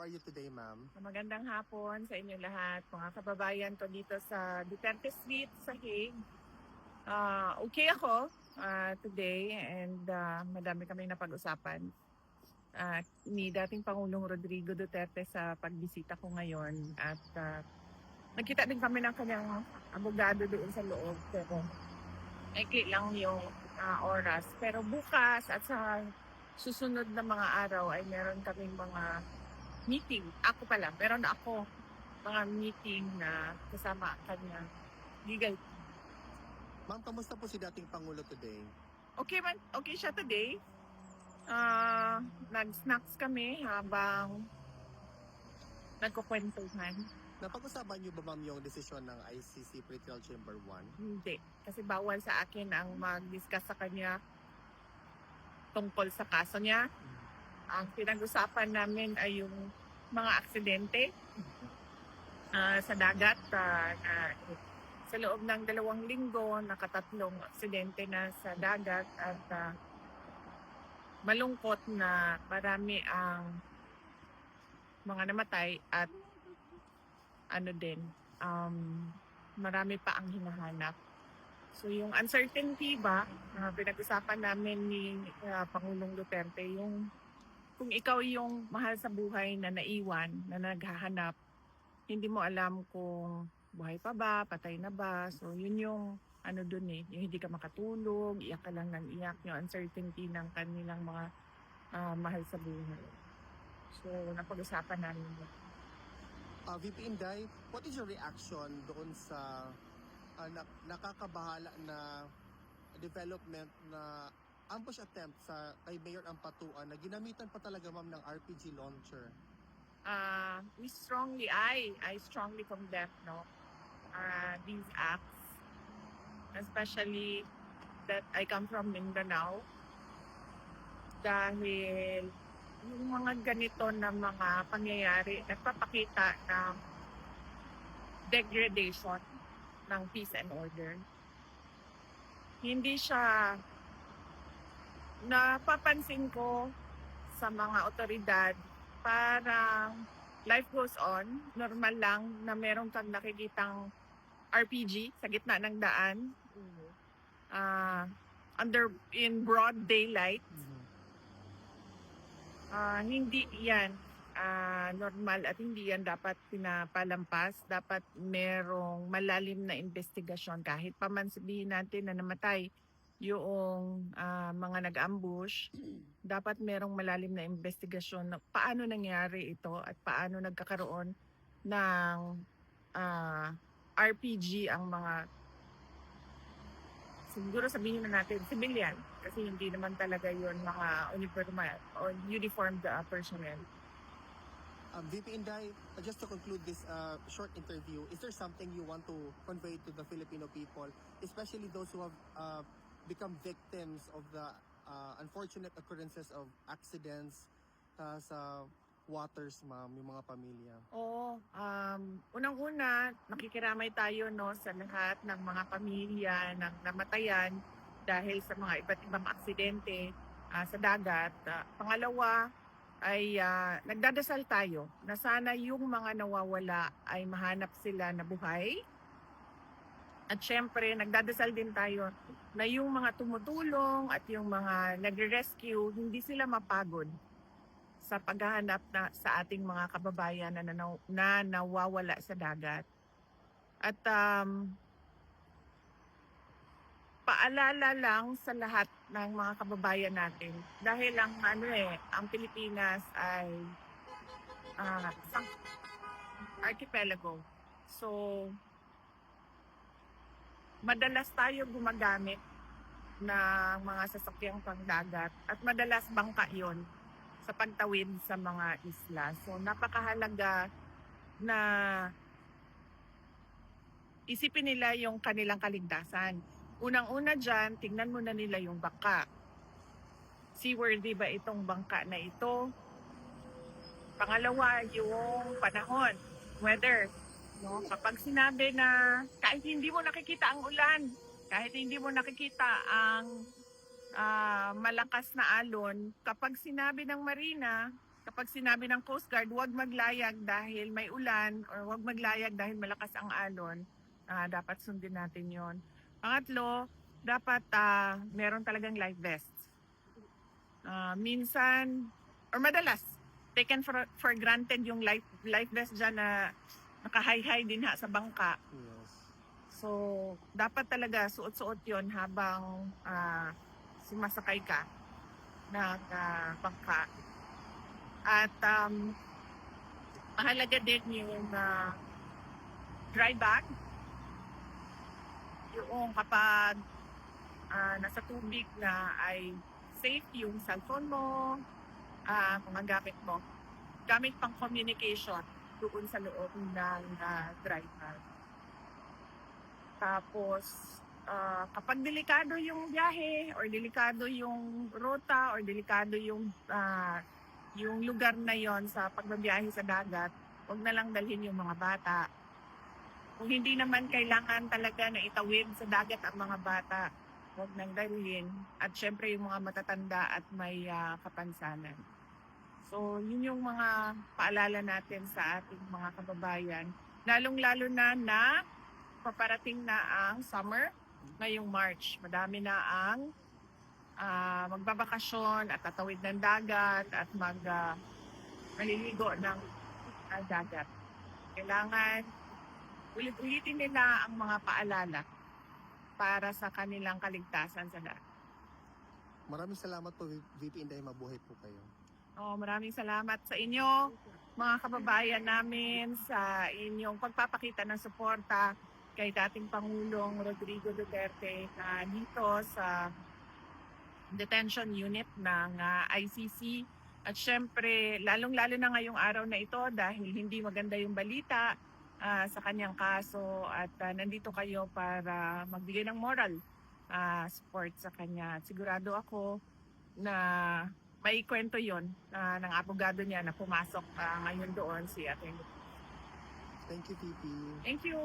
are you today, ma'am? Magandang hapon sa inyo lahat, mga kababayan ko dito sa Duterte Street sa Hague. Okay ako today and madami kami napag-usapan. Ni dating Pangulong Rodrigo Duterte sa pagbisita ko ngayon at nagkita din kami ng kanyang abogado doon sa loob. Pero maikli lang yung oras. Pero bukas at sa susunod na mga araw ay meron kaming mga meeting. Meron ako mga meeting na kasama kanya legal. Ma'am, kamusta po si dating Pangulo today? Okay siya today. Nag-snacks kami habang nagkukwentuhan. Napag-usapan niyo ba, ma'am, yung desisyon ng ICC Pretrial Chamber 1? Hindi. Kasi bawal sa akin ang mag-discuss sa kanya tungkol sa kaso niya. Ang pinag-usapan namin ay yung mga aksidente sa dagat. Sa loob ng 2 linggo, nakatatlong aksidente na sa dagat at malungkot na marami ang mga namatay at marami pa ang hinahanap. So yung uncertainty ba, pinag-usapan namin ni Pangulong Duterte, yung kung ikaw yung mahal sa buhay na naiwan, na naghahanap, hindi mo alam kung buhay pa ba, patay na ba. So yun yung yung hindi ka makatulog, iyak ka lang ng iyak, yung uncertainty ng kanilang mga mahal sa buhay. So napag-usapan namin yun. VP Inday, what is your reaction doon sa nakakabahala na development na ambush attempt kay Mayor Ampatuan na ginamitan pa talaga, ma'am, ng RPG launcher? I strongly condemn these acts, especially that I come from Mindanao, dahil yung mga ganito na mga pangyayari nagpapakita ng degradation ng peace and order. Hindi siya napapansin ko sa mga otoridad, parang life goes on, normal lang na meron kang nakikitang RPG sa gitna ng daan, in broad daylight. Hindi yan normal at hindi yan dapat pinapalampas. Dapat merong malalim na investigasyon. Kahit pa man sabihin natin na namatay yung mga nag-ambush, dapat merong malalim na investigasyon na paano nangyari ito at paano nagkakaroon ng RPG ang mga, siguro sabihin na natin, civilian. Kasi hindi naman talaga yun mga uniformed personnel. VP Inday, just to conclude this short interview, is there something you want to convey to the Filipino people, especially those who have become victims of the unfortunate occurrences of accidents sa waters, ma'am, yung mga pamilya? Oo. Unang-una, nakikiramay tayo sa lahat ng mga pamilya ng namatayan dahil sa mga iba't ibang aksidente sa dagat. Pangalawa ay nagdadasal tayo na sana yung mga nawawala ay mahanap sila na buhay. At syempre, nagdadasal din tayo na yung mga tumutulong at yung mga nagre-rescue, hindi sila mapagod sa paghahanap sa ating mga kababayan na nawawala sa dagat. At paalala lang sa lahat ng mga kababayan natin, dahil ang Pilipinas ay isang archipelago. So madalas tayo gumagamit ng mga sasakyang pangdagat at madalas bangka yon sa pagtawid sa mga isla. So napakahalaga na isipin nila yung kanilang kaligtasan. Unang-una dyan, tingnan muna nila yung bangka. Seaworthy ba itong bangka na ito? Pangalawa, yung panahon, weather. Kapag sinabi na kahit hindi mo nakikita ang ulan, kahit hindi mo nakikita ang malakas na alon, kapag sinabi ng marina kapag sinabi ng Coast Guard, huwag maglayag dahil may ulan or huwag maglayag dahil malakas ang alon, dapat sundin natin yon. Pangatlo, dapat meron talagang life vests. Minsan, or madalas, taken for granted yung life vest dyan na naka-high-high din sa bangka. Yes. So, dapat talaga suot-suot yon habang sumasakay ka ng bangka. At mahalaga din yung dry bag. Yung kapag nasa tubig na ay safe yung cellphone mo, mga gamit mo. Gamit pang communication doon sa loob ng dry bag. Tapos, kapag delikado yung biyahe or delikado yung ruta or delikado yung lugar na yon sa pagbabiyahe sa dagat, huwag na lang dalhin yung mga bata. Kung hindi naman kailangan talaga na itawid sa dagat ang mga bata, huwag nang dalhin. At syempre yung mga matatanda at may kapansanan. So, yun yung mga paalala natin sa ating mga kababayan. Lalong-lalo na paparating na ang summer ngayong March. Madami na ang magbabakasyon at tatawid ng dagat at maliligo ng dagat. Kailangan ulit-ulitin nila ang mga paalala para sa kanilang kaligtasan sa dagat. Maraming salamat po, VP Inday. Mabuhay po kayo. Maraming salamat sa inyo, mga kababayan namin, sa inyong pagpapakita ng suporta kay dating Pangulong Rodrigo Duterte dito sa detention unit ng ICC. At syempre, lalong-lalo na ngayong araw na ito dahil hindi maganda yung balita sa kanyang kaso at nandito kayo para magbigay ng moral support sa kanya. At sigurado ako na may kwento yon ng abogado niya na pumasok ngayon doon si Atty. Thank you, VP. Thank you!